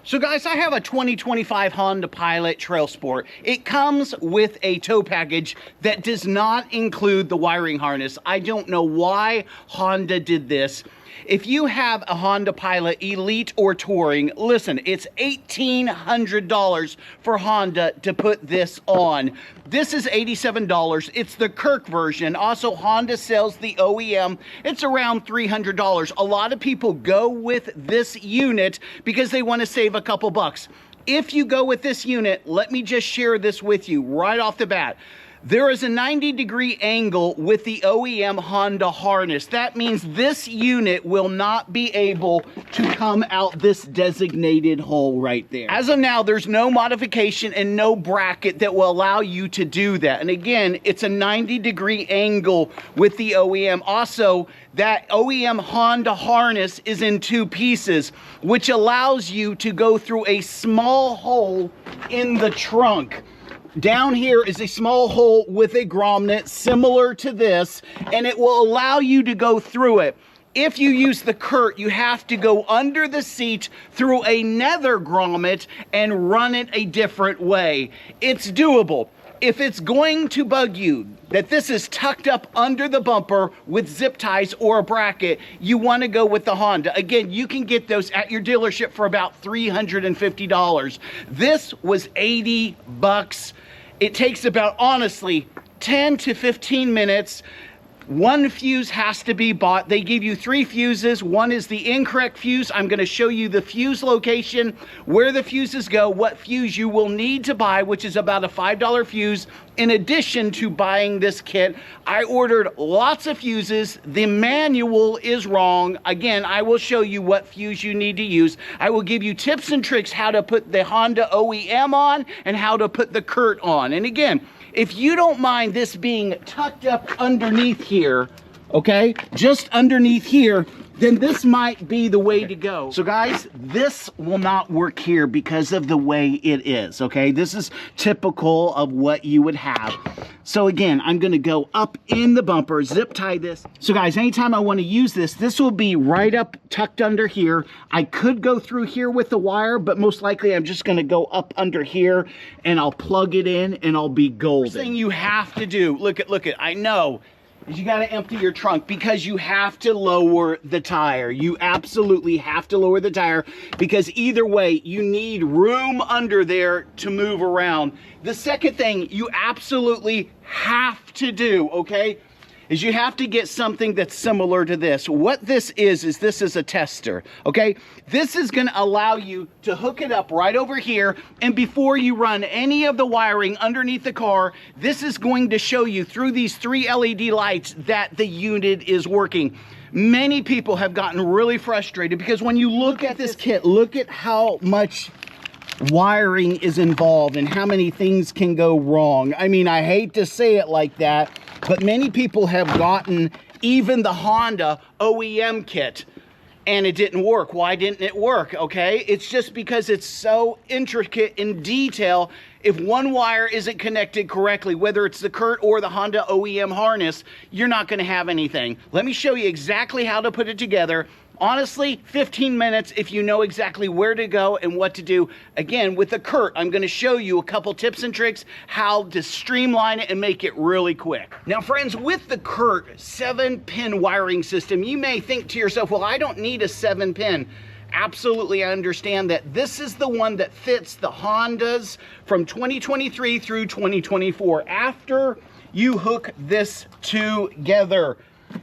So guys, I have a 2025 Honda Pilot Trail Sport. It comes with a tow package that does not include the wiring harness. I don't know why Honda did this. If you have a Honda Pilot Elite or Touring, listen, it's $1,800 for Honda to put this on. This is $87. It's the Curt version. Also, Honda sells the OEM. It's around $300. A lot of people go with this unit because they want to save a couple bucks. If you go with this unit, let me just share this with you right off the bat. There is a 90-degree angle with the OEM Honda harness. That means this unit will not be able to come out this designated hole right there. As of now, there's no modification and no bracket that will allow you to do that. And again, it's a 90-degree angle with the OEM. Also, that OEM Honda harness is in two pieces, which allows you to go through a small hole in the trunk. Down here is a small hole with a grommet similar to this, and it will allow you to go through it. If you use the Curt, you have to go under the seat through another grommet and run it a different way. It's doable. If it's going to bug you that this is tucked up under the bumper with zip ties or a bracket, you want to go with the Honda. Again, you can get those at your dealership for about $350. This was 80 bucks. It takes about, honestly, 10 to 15 minutes. One fuse has to be bought. They give you 3 fuses. One is the incorrect fuse. I'm going to show you the fuse location, where the fuses go, what fuse you will need to buy, which is about a $5 fuse. In addition to buying this kit, I ordered lots of fuses. The manual is wrong. Again, I will show you what fuse you need to use. I will give you tips and tricks how to put the Honda OEM on and how to put the Curt on. And again, if you don't mind this being tucked up underneath here, okay, just underneath here, then this might be the way to go. So guys, this will not work here because of the way it is, okay? This is typical of what you would have. So again, I'm gonna go up in the bumper, zip tie this. So guys, anytime I wanna use this, this will be right up tucked under here. I could go through here with the wire, but most likely I'm just gonna go up under here and I'll plug it in and I'll be golden. First thing you have to do, look at, I know, is you gotta empty your trunk because you have to lower the tire. You absolutely have to lower the tire because either way, you need room under there to move around. The second thing you absolutely have to do, okay, is you have to get something that's similar to this. What this is this is a tester, okay? This is gonna allow you to hook it up right over here, and before you run any of the wiring underneath the car, this is going to show you through these 3 LED lights that the unit is working. Many people have gotten really frustrated because when you look at this kit, look at how much wiring is involved and how many things can go wrong. I mean, I hate to say it like that, but many people have gotten even the Honda OEM kit and it didn't work. Why didn't it work? Okay, it's just because it's so intricate in detail. If one wire isn't connected correctly, whether it's the Curt or the Honda OEM harness, you're not gonna have anything. Let me show you exactly how to put it together. Honestly, 15 minutes if you know exactly where to go and what to do. Again, with the Curt, I'm gonna show you a couple tips and tricks how to streamline it and make it really quick. Now friends, with the Curt 7-pin wiring system, you may think to yourself, well, I don't need a 7-pin. Absolutely, I understand that. This is the one that fits the Hondas from 2023 through 2024. After you hook this together,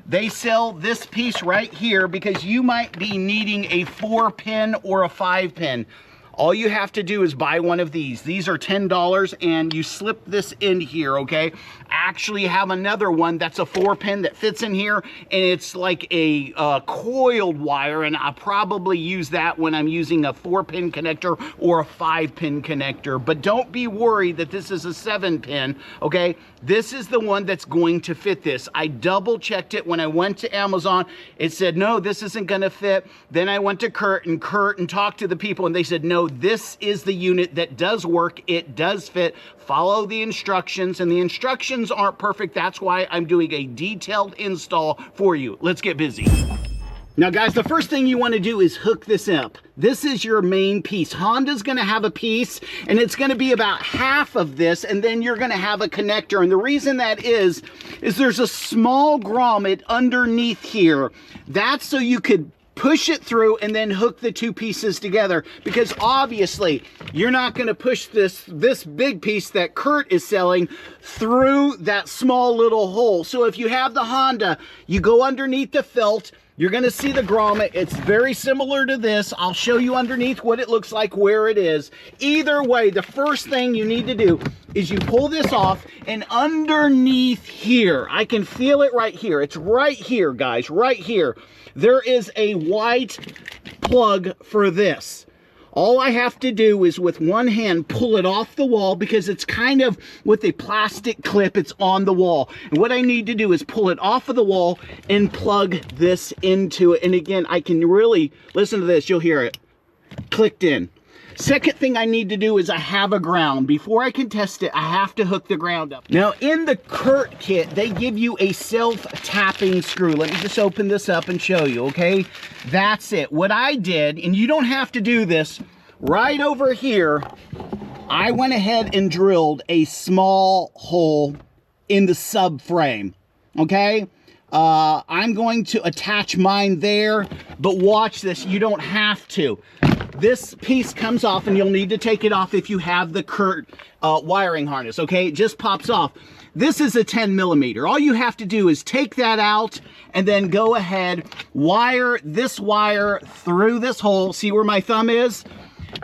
they sell this piece right here because you might be needing a 4-pin or a 5-pin. All you have to do is buy one of these. These are $10 and you slip this in here, okay? I actually have another one that's a 4-pin that fits in here and it's like a coiled wire, and I probably use that when I'm using a 4-pin connector or a 5-pin connector. But don't be worried that this is a 7-pin, okay? This is the one that's going to fit this. I double checked it when I went to Amazon. It said, no, this isn't gonna fit. Then I went to Curt and talked to the people and they said, no, this is the unit that does work. It does fit. Follow the instructions, and the instructions aren't perfect. That's why I'm doing a detailed install for you. Let's get busy. Now guys, the first thing you want to do is hook this up. This is your main piece. Honda's going to have a piece, and it's going to be about half of this, and then you're going to have a connector. And the reason that is there's a small grommet underneath here. That's so you could push it through and then hook the two pieces together, because obviously you're not going to push this big piece that Curt is selling through that small little hole. So if you have the Honda, you go underneath the felt, you're going to see the grommet. It's very similar to this. I'll show you underneath what it looks like, where it is. Either way, the first thing you need to do is you pull this off, and underneath here, I can feel it right here. It's right here, guys, right here. There is a white plug for this. All I have to do is with one hand pull it off the wall, because it's kind of with a plastic clip, it's on the wall. And what I need to do is pull it off of the wall and plug this into it. And again, I can really, listen to this, you'll hear it, clicked in. Second thing I need to do is I have a ground. Before I can test it, I have to hook the ground up. Now in the Curt kit, they give you a self-tapping screw. Let me just open this up and show you, okay? That's it. What I did, and you don't have to do this, right over here, I went ahead and drilled a small hole in the subframe, okay? I'm going to attach mine there, but watch this, you don't have to. This piece comes off, and you'll need to take it off if you have the Curt wiring harness, okay? It just pops off. This is a 10 millimeter. All you have to do is take that out and then go ahead, wire this wire through this hole, see where my thumb is?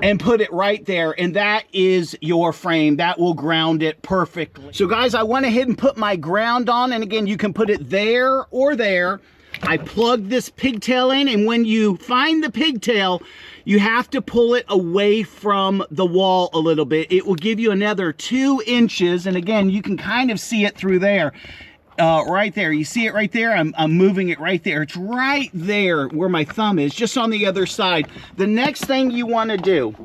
And put it right there, and that is your frame. That will ground it perfectly. So guys, I went ahead and put my ground on, and again, you can put it there or there. I plugged this pigtail in, and when you find the pigtail, you have to pull it away from the wall a little bit. It will give you another 2 inches, and again, you can kind of see it through there. Right there, you see it right there? I'm moving it right there. It's right there where my thumb is, just on the other side. The next thing you want to do,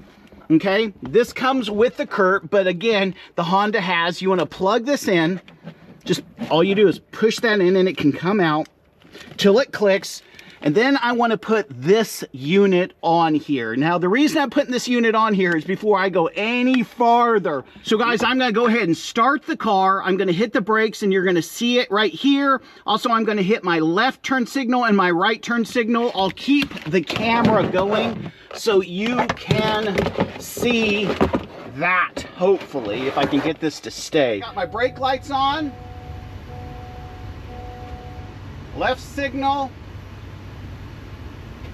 okay, this comes with the Curt, but again, the Honda has, you want to plug this in. Just all you do is push that in, and it can come out till it clicks. And then I want to put this unit on here. Now, the reason I'm putting this unit on here is before I go any farther. So guys, I'm going to go ahead and start the car. I'm going to hit the brakes, and you're going to see it right here. Also, I'm going to hit my left turn signal and my right turn signal. I'll keep the camera going so you can see that, hopefully, if I can get this to stay. Got my brake lights on. Left signal.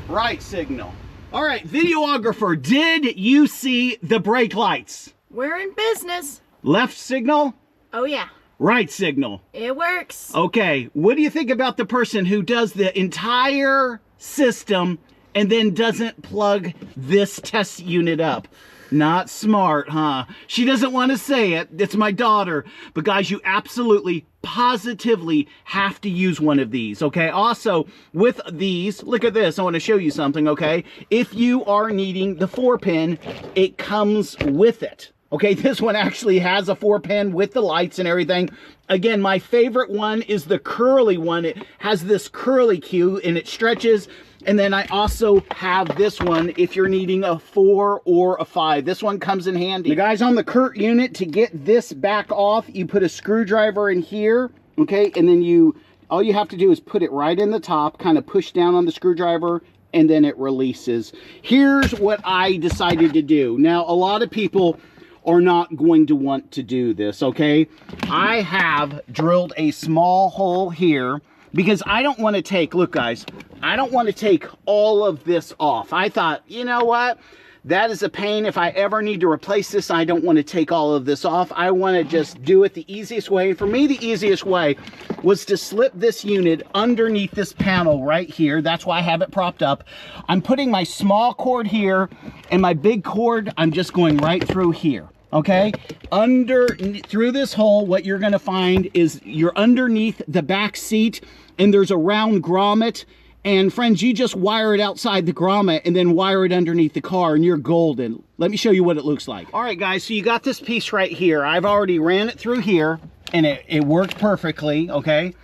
Right signal. All right, videographer, did you see the brake lights? We're in business. Left signal? Oh yeah. Right signal? It works. Okay, what do you think about the person who does the entire system and then doesn't plug this test unit up? Not smart, huh? She doesn't want to say it. It's my daughter. But guys, you absolutely, positively have to use one of these, okay? Also, with these, look at this. I want to show you something, okay? If you are needing the 4-pin, it comes with it. Okay, this one actually has a 4-pin with the lights and everything. Again, my favorite one is the curly one. It has this curly cue, and it stretches. And then I also have this one if you're needing a 4 or a 5. This one comes in handy. The guys, on the Curt unit, to get this back off, you put a screwdriver in here, okay? And then all you have to do is put it right in the top, kind of push down on the screwdriver, and then it releases. Here's what I decided to do. Now, a lot of people are not going to want to do this, okay? I have drilled a small hole here, because I don't want to take, look guys, I don't want to take all of this off. I thought, you know what? That is a pain. If I ever need to replace this, I don't want to take all of this off. I want to just do it the easiest way. For me, the easiest way was to slip this unit underneath this panel right here. That's why I have it propped up. I'm putting my small cord here, and my big cord, I'm just going right through here. Okay, through this hole, what you're going to find is you're underneath the back seat, and there's a round grommet. And friends, you just wire it outside the grommet and then wire it underneath the car, and you're golden. Let me show you what it looks like. All right, guys, so you got this piece right here. I've already ran it through here, and it worked perfectly. Okay,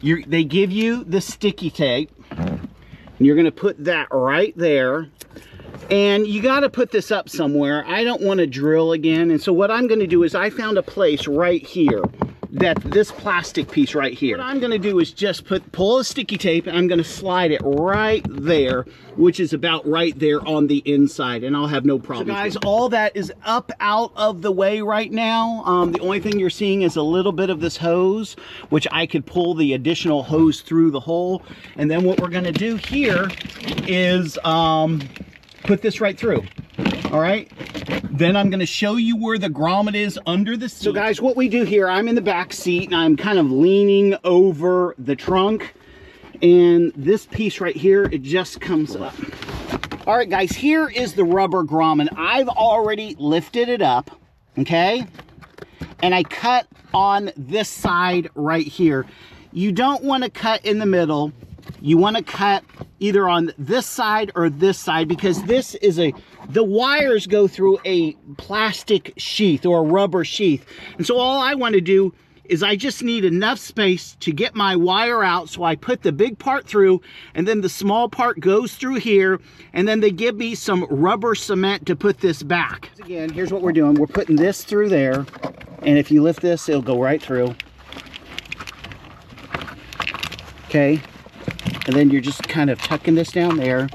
they give you the sticky tape. And you're gonna put that right there. And you gotta put this up somewhere. I don't wanna drill again. And so what I'm gonna do is I found a place right here, that this plastic piece right here. What I'm gonna do is just pull a sticky tape and I'm gonna slide it right there, which is about right there on the inside, and I'll have no problem. So guys, all that is up out of the way right now. The only thing you're seeing is a little bit of this hose, which I could pull the additional hose through the hole. And then what we're gonna do here is put this right through. All right, then I'm gonna show you where the grommet is under the seat. So guys, what we do here, I'm in the back seat and I'm kind of leaning over the trunk, and this piece right here, it just comes up. All right guys, here is the rubber grommet. I've already lifted it up, okay? And I cut on this side right here. You don't wanna cut in the middle. You wanna cut either on this side or this side, because this is the wires go through a plastic sheath or a rubber sheath. And so all I want to do is I just need enough space to get my wire out. So I put the big part through, and then the small part goes through here, and then they give me some rubber cement to put this back. Again, here's what we're doing. We're putting this through there, and if you lift this, it'll go right through. Okay. And then you're just kind of tucking this down there.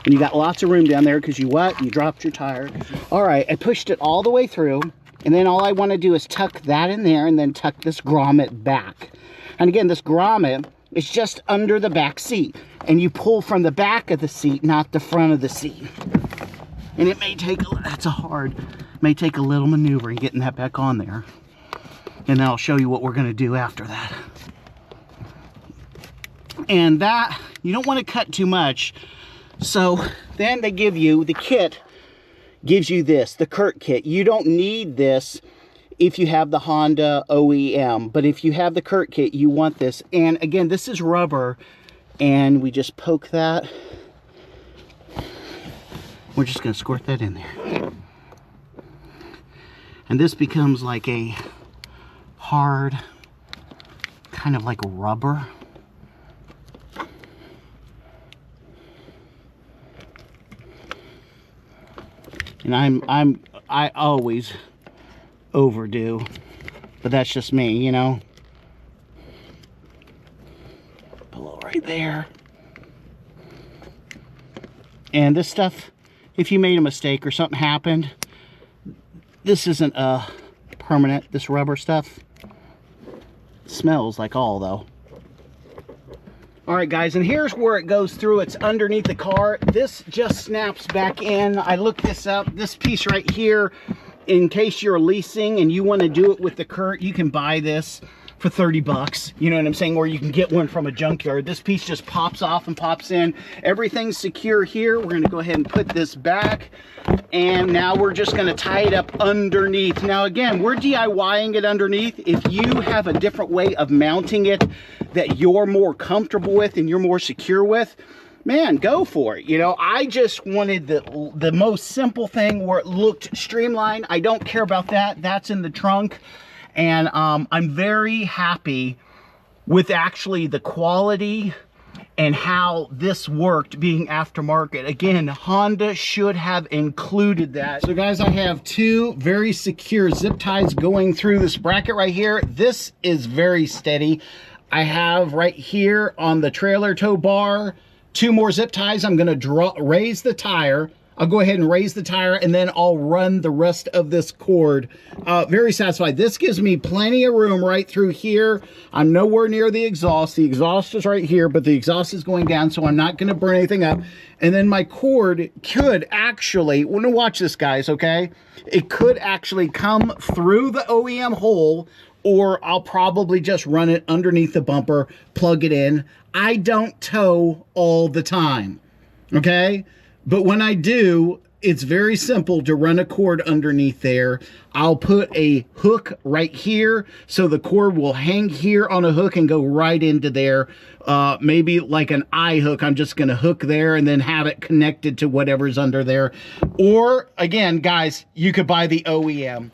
And you got lots of room down there because you what? You dropped your tire. All right, I pushed it all the way through. And then all I want to do is tuck that in there and then tuck this grommet back. And again, this grommet is just under the back seat. And you pull from the back of the seat, not the front of the seat. And it may take, may take a little maneuvering getting that back on there. And then I'll show you what we're going to do after that. And that, you don't want to cut too much. So then they give you, the kit gives you this, the Curt kit. You don't need this if you have the Honda OEM, but if you have the Curt kit, you want this. And again, this is rubber, and we just poke that. We're just gonna squirt that in there. And this becomes like a hard, kind of like rubber. And I always overdo, but that's just me, you know. Below right there. And this stuff, if you made a mistake or something happened, this isn't permanent, this rubber stuff. It smells like all though. All right guys, and here's where it goes through. It's underneath the car. This just snaps back in. I looked this up. This piece right here, in case you're leasing and you want to do it with the Curt, you can buy this for 30 bucks. You know what I'm saying? Or you can get one from a junkyard. This piece just pops off and pops in. Everything's secure here. We're going to go ahead and put this back. And now we're just going to tie it up underneath. Now again, we're DIYing it underneath. If you have a different way of mounting it that you're more comfortable with and you're more secure with, man, go for it. You know, I just wanted the most simple thing where it looked streamlined. I don't care about that. That's in the trunk. And I'm very happy with actually the quality and how this worked being aftermarket. Again, Honda should have included that. So guys, I have two very secure zip ties going through this bracket right here. This is very steady. I have right here on the trailer tow bar, two more zip ties. I'm gonna raise the tire. I'll go ahead and raise the tire and then I'll run the rest of this cord. Very satisfied. This gives me plenty of room right through here. I'm nowhere near the exhaust. The exhaust is right here, but the exhaust is going down, so I'm not gonna burn anything up. And then my cord could actually, we're gonna watch this guys, okay? It could actually come through the OEM hole, or I'll probably just run it underneath the bumper, plug it in. I don't tow all the time, okay? But when I do, it's very simple to run a cord underneath there. I'll put a hook right here, so the cord will hang here on a hook and go right into there. Maybe like an eye hook, I'm just gonna hook there and then have it connected to whatever's under there. Or, again, guys, you could buy the OEM.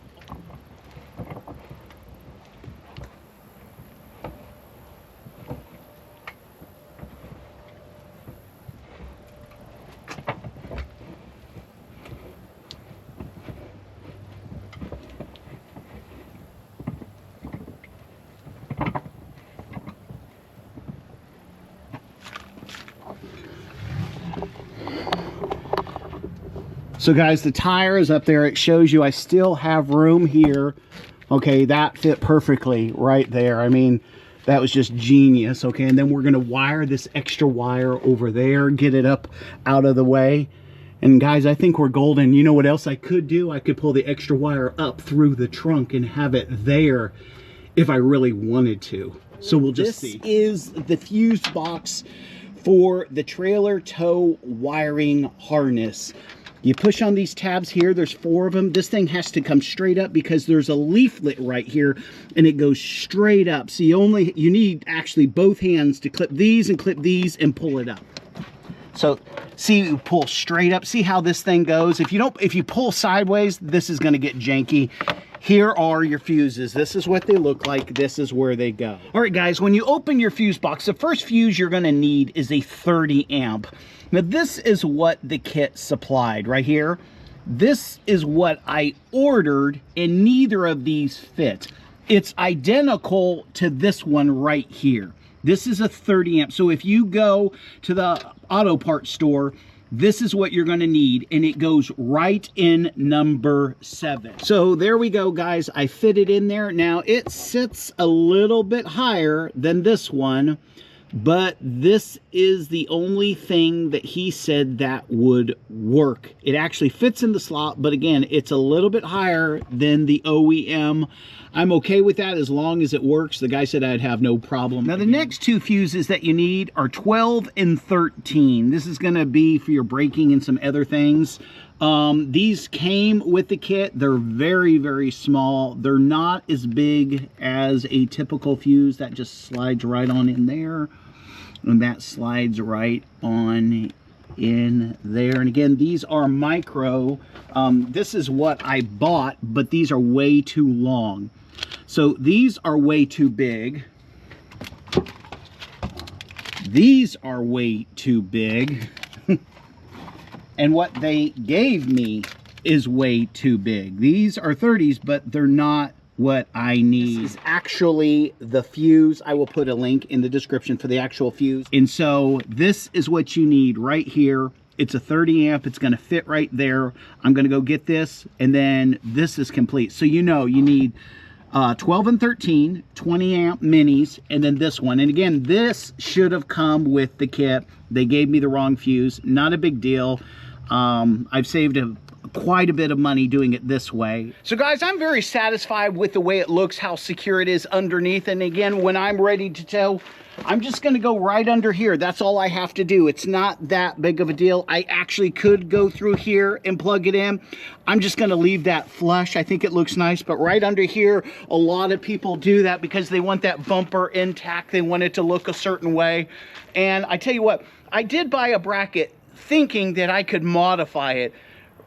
So guys, the tire is up there. It shows you I still have room here. Okay, that fit perfectly right there. I mean, that was just genius. Okay, and then we're gonna wire this extra wire over there, get it up out of the way. And guys, I think we're golden. You know what else I could do? I could pull the extra wire up through the trunk and have it there if I really wanted to. So we'll just see. This is the fuse box for the trailer tow wiring harness. You push on these tabs here, there's 4 of them. This thing has to come straight up because there's a leaflet right here and it goes straight up. So you need actually both hands to clip these and pull it up. So see, you pull straight up. See how this thing goes? If you pull sideways, this is gonna get janky. Here are your fuses. This is what they look like. This is where they go. All right, guys, when you open your fuse box, the first fuse you're gonna need is a 30 amp. Now, this is what the kit supplied right here. This is what I ordered, and neither of these fit. It's identical to this one right here. This is a 30 amp. So if you go to the auto parts store, this is what you're gonna need, and it goes right in number 7. So there we go, guys. I fit it in there. Now, it sits a little bit higher than this one, but this is the only thing that he said that would work. It actually fits in the slot, but again, it's a little bit higher than the OEM. I'm okay with that as long as it works. The guy said I'd have no problem. Now, the next 2 fuses that you need are 12 and 13. This is gonna be for your braking and some other things. These came with the kit. They're very, very small. They're not as big as a typical fuse. That just slides right on in there. And that slides right on in there. And again, these are micro. This is what I bought, but these are way too long. So these are way too big. These are way too big. And what they gave me is way too big. These are 30s, but they're not what I need. This is actually the fuse. I will put a link in the description for the actual fuse. And so this is what you need right here. It's a 30 amp. It's gonna fit right there. I'm gonna go get this, and then this is complete. So you know you need 12 and 13, 20 amp minis, and then this one. And again, this should have come with the kit. They gave me the wrong fuse. Not a big deal. I've saved quite a bit of money doing it this way. So guys, I'm very satisfied with the way it looks, how secure it is underneath. And again, when I'm ready to tow, I'm just gonna go right under here. That's all I have to do. It's not that big of a deal. I actually could go through here and plug it in. I'm just gonna leave that flush. I think it looks nice, but right under here, a lot of people do that because they want that bumper intact. They want it to look a certain way. And I tell you what, I did buy a bracket thinking that I could modify it.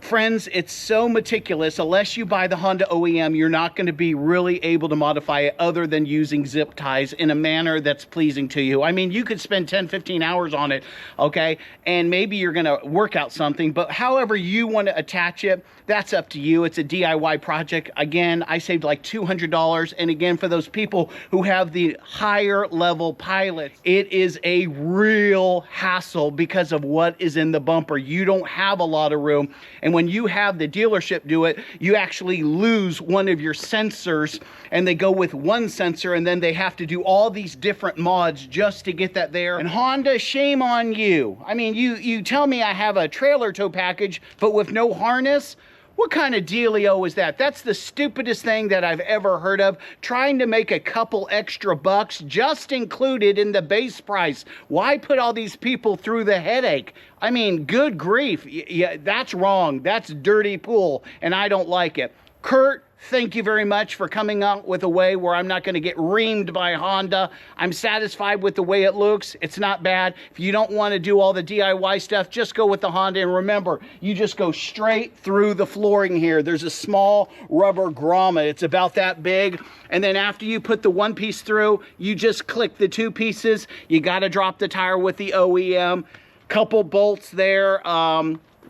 Friends, it's so meticulous. Unless you buy the Honda OEM, you're not going to be really able to modify it other than using zip ties in a manner that's pleasing to you. I mean, you could spend 10, 15 hours on it, okay? And maybe you're going to work out something, but however you want to attach it, that's up to you. It's a DIY project. Again, I saved like $200. And again, for those people who have the higher level pilots, it is a real hassle because of what is in the bumper. You don't have a lot of room. And when you have the dealership do it, you actually lose one of your sensors, and they go with one sensor, and then they have to do all these different mods just to get that there. And Honda, shame on you. I mean, you tell me I have a trailer tow package, but with no harness? What kind of dealio is that? That's the stupidest thing that I've ever heard of. Trying to make a couple extra bucks just included in the base price. Why put all these people through the headache? I mean, good grief. Yeah, that's wrong. That's dirty pool, and I don't like it. Curt, thank you very much for coming out with a way where I'm not going to get reamed by Honda. I'm satisfied with the way it looks. It's not bad. If you don't want to do all the DIY stuff, just go with the Honda. And remember, you just go straight through the flooring here. There's a small rubber grommet. It's about that big. And then after you put the one piece through, you just click the 2 pieces. You got to drop the tire with the OEM. Couple bolts there.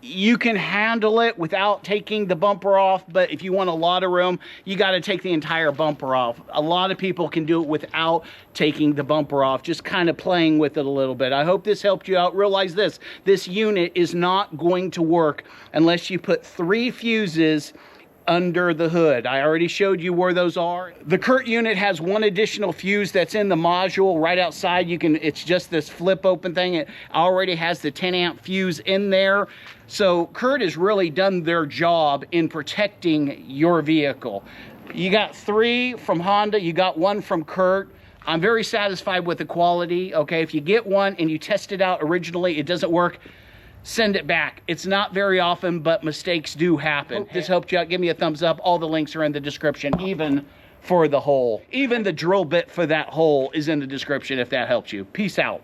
You can handle it without taking the bumper off, but if you want a lot of room, you got to take the entire bumper off. A lot of people can do it without taking the bumper off, just kind of playing with it a little bit. I hope this helped you out. Realize this unit is not going to work unless you put 3 fuses under the hood. I already showed you where those are. The Curt unit has 1 additional fuse that's in the module right outside. It's just this flip open thing. It already has the 10 amp fuse in there. So Curt has really done their job in protecting your vehicle. You got 3 from Honda, you got 1 from Curt. I'm very satisfied with the quality. Okay, if you get one and you test it out originally, it doesn't work, send it back. It's not very often, but mistakes do happen. Okay. This helped you out. Give me a thumbs up. All the links are in the description, even for the hole. Even the drill bit for that hole is in the description if that helps you. Peace out.